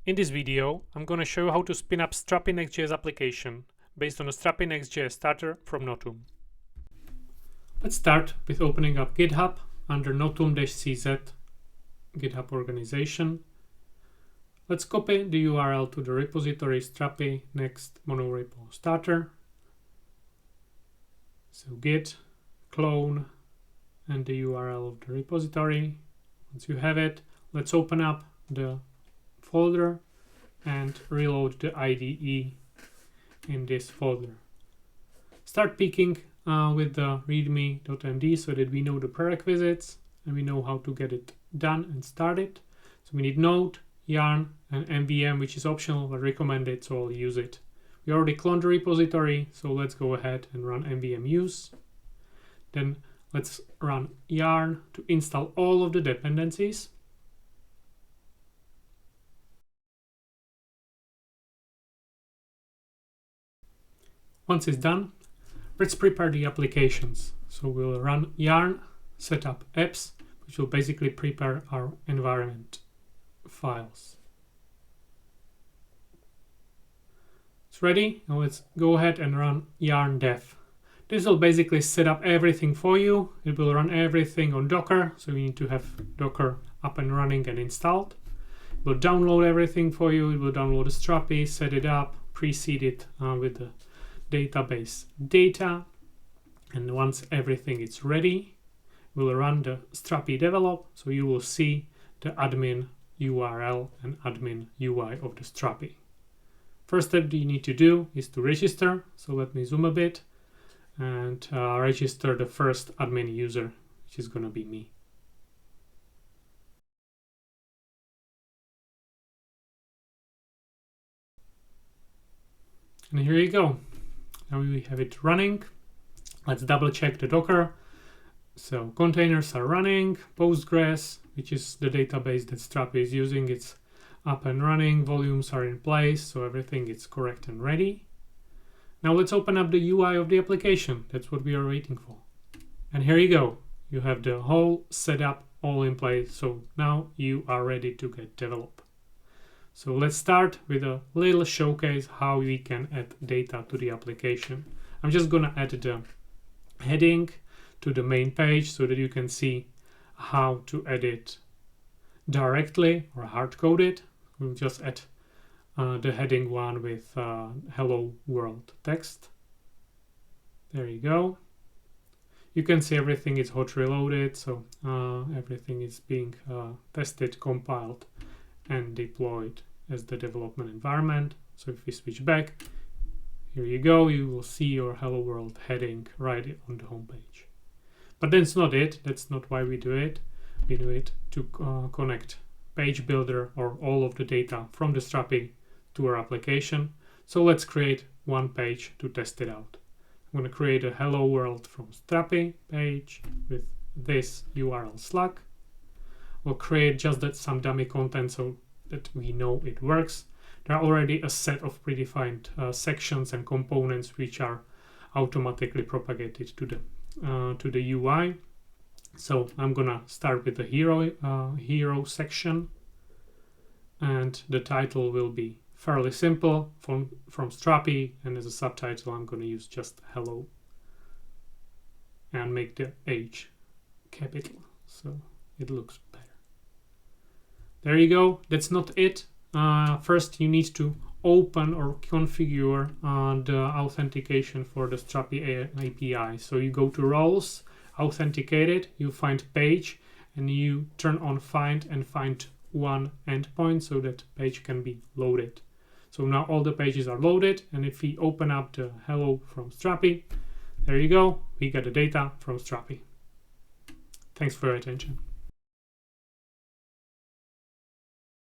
In this video, I'm going to show you how to spin up Strapi Next.js application based on a Strapi Next.js Starter from NOTUM. Let's start with opening up GitHub under NOTUM-CZ GitHub organization. Let's copy the URL to the repository Strapi Next Monorepo Starter. So git clone and the URL of the repository. Once you have it, let's open up the folder and reload the IDE in this folder. Start picking with the readme.md so that we know the prerequisites and we know how to get it done and started. So we need node, yarn, and nvm, which is optional but recommended, so I'll use it. We already cloned the repository, so let's go ahead and run nvm use. Then let's run yarn to install all of the dependencies. Once it's done, let's prepare the applications. So we'll run yarn setup apps, which will basically prepare our environment files. It's ready. Now let's go ahead and run yarn dev. This will basically set up everything for you. It will run everything on Docker, so you need to have Docker up and running and installed. It will download everything for you. It will download the Strapi, set it up, pre-seed it with the database data, and once everything is ready, we'll run the Strapi develop, so you will see the admin URL and admin UI of the Strapi. First step you need to do is to register, so let me zoom a bit and register the first admin user, which is going to be me. And here you go. Now we have it running. Let's double check the Docker. So containers are running. Postgres, which is the database that Strapi is using, it's up and running. Volumes are in place, so everything is correct and ready. Now let's open up the UI of the application. That's what we are waiting for. And here you go. You have the whole setup all in place. So now you are ready to get developed. So let's start with a little showcase how we can add data to the application. I'm just going to add the heading to the main page so that you can see how to edit directly or hard code it. We'll just add the heading one with hello world text. There you go. You can see everything is hot reloaded, so everything is being tested, compiled, and deployed as the development environment. So if we switch back, here you go, you will see your hello world heading right on the home page. But that's not it. That's not why we do it. We do it to connect page builder or all of the data from the Strapi to our application. So let's create one page to test it out. I'm going to create a hello world from Strapi page with this URL slug. We'll create just some dummy content so that we know it works. There are already a set of predefined sections and components which are automatically propagated to the UI. So I'm gonna start with the hero section, and the title will be fairly simple from Strapi, and as a subtitle I'm gonna use just hello and make the H capital so it looks better. There you go. That's not it. First, you need to open or configure the authentication for the Strapi API. So you go to roles, authenticate it, you find page, and you turn on find and find one endpoint so that page can be loaded. So now all the pages are loaded, and if we open up the hello from Strapi, there you go. We get the data from Strapi. Thanks for your attention.